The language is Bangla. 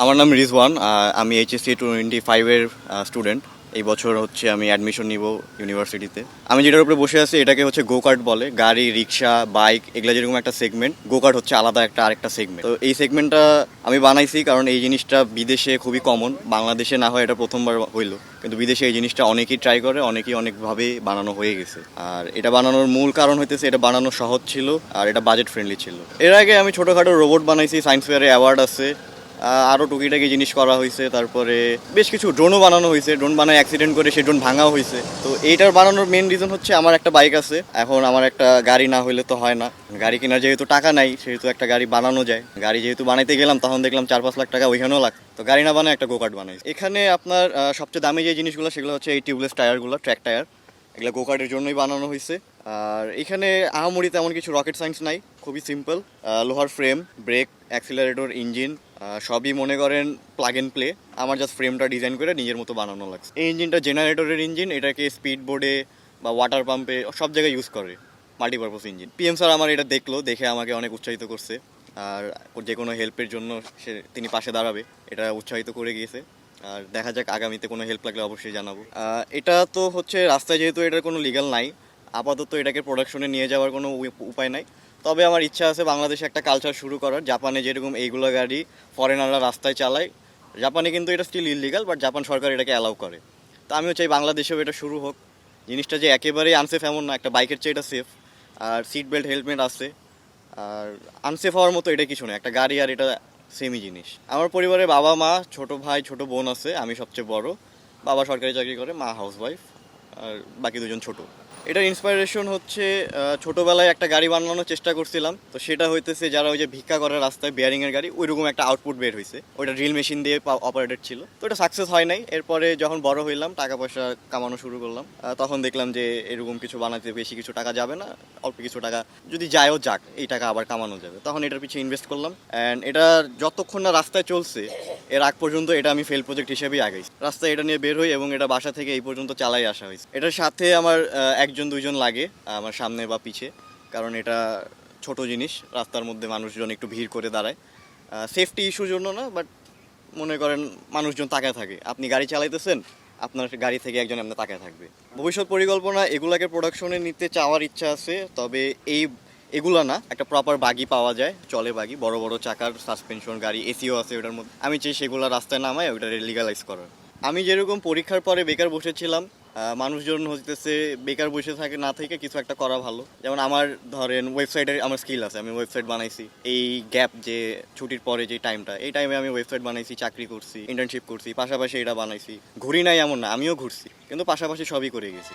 আমার নাম রিজওয়ান। আমি এইচএসসি 25-এর স্টুডেন্ট। এই বছর হচ্ছে আমি অ্যাডমিশন নিব ইউনিভার্সিটিতে। আমি যেটার উপরে বসে আছি এটাকে হচ্ছে গো কার্ট বলে। গাড়ি, রিক্সা, বাইক এগুলো যেরকম একটা সেগমেন্ট, গো কার্ট হচ্ছে আলাদা একটা আরেকটা সেগমেন্ট। তো এই সেগমেন্টটা আমি বানাইছি কারণ এই জিনিসটা বিদেশে খুবই কমন, বাংলাদেশে না হয় এটা প্রথমবার হইলো, কিন্তু বিদেশে এই জিনিসটা অনেকেই ট্রাই করে, অনেকেই অনেকভাবে বানানো হয়ে গেছে। আর এটা বানানোর মূল কারণ হইতেছে এটা বানানো সহজ ছিল আর এটা বাজেট ফ্রেন্ডলি ছিল। এর আগে আমি ছোটোখাটো রোবট বানাইছি, সায়েন্স ফেয়ারে অ্যাওয়ার্ড আছে। আরও টুকিটাকি জিনিস করা হয়েছে, তারপরে বেশ কিছু ড্রোনও বানানো হয়েছে। ড্রোন বানায় অ্যাক্সিডেন্ট করে সেই ড্রোন ভাঙাও হয়েছে। তো এইটার বানানোর মেন রিজন হচ্ছে আমার একটা বাইক আছে, এখন আমার একটা গাড়ি না হইলে তো হয় না। গাড়ি কেনার যেহেতু টাকা নাই সেহেতু একটা গাড়ি বানানো যায়। গাড়ি যেহেতু বানাইতে গেলাম তখন দেখলাম 4-5 লাখ টাকা ওইখানেও লাগ, তো গাড়ি না বানায় একটা গোকার্ট বানাই। এখানে আপনার সবচেয়ে দামি যে জিনিসগুলো সেগুলো হচ্ছে এই টিউবলেস টায়ারগুলো, ট্র্যাক টায়ার, এগুলো গোকার্টের জন্যই বানানো হয়েছে। আর এখানে আহামরি তেমন কিছু রকেট সায়েন্স নাই, খুবই সিম্পল। লোহার ফ্রেম, ব্রেক, অ্যাক্সিলারেটর, ইঞ্জিন সবই মনে করেন প্লাগ অ্যান্ড প্লে। আমার জাস্ট ফ্রেমটা ডিজাইন করে নিজের মতো বানানো লাগছে। এই ইঞ্জিনটা জেনারেটরের ইঞ্জিন, এটাকে স্পিড বোর্ডে বা ওয়াটার পাম্পে সব জায়গায় ইউজ করে, মাল্টিপারপাস ইঞ্জিন। পিএম স্যার আমার এটা দেখলো, দেখে আমাকে অনেক উৎসাহিত করছে। আর যে কোনো হেল্পের জন্য তিনি পাশে দাঁড়াবে এটা উৎসাহিত করে গিয়েছে। আর দেখা যাক আগামীতে কোনো হেল্প লাগলে অবশ্যই জানাবো। এটা তো হচ্ছে রাস্তায়, যেহেতু এটার কোনো লিগ্যাল নাই, আপাতত এটাকে প্রোডাকশনে নিয়ে যাওয়ার কোনো উপায় নাই। তবে আমার ইচ্ছা আছে বাংলাদেশে একটা কালচার শুরু করার। জাপানে যেরকম এইগুলো গাড়ি ফরেনাররা রাস্তায় চালায়, জাপানে কিন্তু এটা স্টিল ইললিগাল, বাট জাপান সরকার এটাকে অ্যালাউ করে। তো আমিও চাই বাংলাদেশেও এটা শুরু হোক। জিনিসটা যে একেবারেই আনসেফ এমন না, একটা বাইকের চেয়ে এটা সেফ। আর সিট বেল্ট, হেলমেট আছে। আর আনসেফ হওয়ার মতো এটা কিছু না, একটা গাড়ি আর এটা সেমই জিনিস। আমার পরিবারে বাবা মা, ছোট ভাই ছোট বোন আছে, আমি সবচেয়ে বড়। বাবা সরকারি চাকরি করে, মা হাউসওয়াইফ, আর বাকি দুজন ছোট। এটার ইন্সপাইরেশন হচ্ছে ছোটোবেলায় একটা গাড়ি বানানোর চেষ্টা করছিলাম, তো সেটা হইতেছে যারা ওই যে ভিক্ষা করে রাস্তায় বিয়ারিংয়ের গাড়ি, ওইরকম একটা আউটপুট বের হয়েছে। ওইটা ড্রিল মেশিন দিয়ে অপারেটেড ছিল, তো এটা সাকসেস হয় নাই। এরপরে যখন বড় হইলাম, টাকা পয়সা কামানো শুরু করলাম, তখন দেখলাম যে এরকম কিছু বানাতে বেশি কিছু টাকা যাবে না, অল্প কিছু টাকা যদি যায়ও যাক, এই টাকা আবার কামানো যাবে। তখন এটার পিছিয়ে ইনভেস্ট করলাম। অ্যান্ড এটা যতক্ষণ না রাস্তায় চলছে, এর আগ পর্যন্ত এটা আমি ফেল প্রজেক্ট হিসেবেই আগাইছি। রাস্তায় এটা নিয়ে বের হই এবং এটা বাসা থেকে এই পর্যন্ত চালাই আসা হয়েছে। এটার সাথে আমার 1-2 জন লাগে আমার সামনে বা পিছে, কারণ এটা ছোট জিনিস, রাস্তার মধ্যে মানুষজন একটু ভিড় করে দাঁড়ায়। সেফটি ইস্যুর জন্য না, বাট মনে করেন মানুষজন তাকায় থাকে, আপনি গাড়ি চালাইতেছেন, আপনার গাড়ি থেকে একজন আপনার তাকায় থাকবে। ভবিষ্যৎ পরিকল্পনা এগুলাকে প্রোডাকশনে নিতে চাওয়ার ইচ্ছা আছে, তবে এগুলা না, একটা প্রপার বাগি পাওয়া যায়, চলে বাগি, বড় বড় চাকার সাসপেনশন গাড়ি, এসিও আছে ওটার মধ্যে। আমি চাই সেগুলো রাস্তায় নামায় ওটা লিগালাইজ করার। আমি যেরকম পরীক্ষার পরে বেকার বসেছিলাম, মানুষজন হইতেছে বেকার বসে থাকে না থেকে কিছু একটা করা ভালো। যেমন আমার ধরেন ওয়েবসাইটের আমার স্কিল আছে, আমি ওয়েবসাইট বানাইছি। এই গ্যাপ যে ছুটির পরে যে টাইমটা, এই টাইমে আমি ওয়েবসাইট বানাইছি, চাকরি করছি, ইন্টার্নশিপ করছি, পাশাপাশি এটা বানাইছি। ঘুরি নাই এমন না, আমিও ঘুরছি, কিন্তু পাশাপাশি সবই করে গেছি।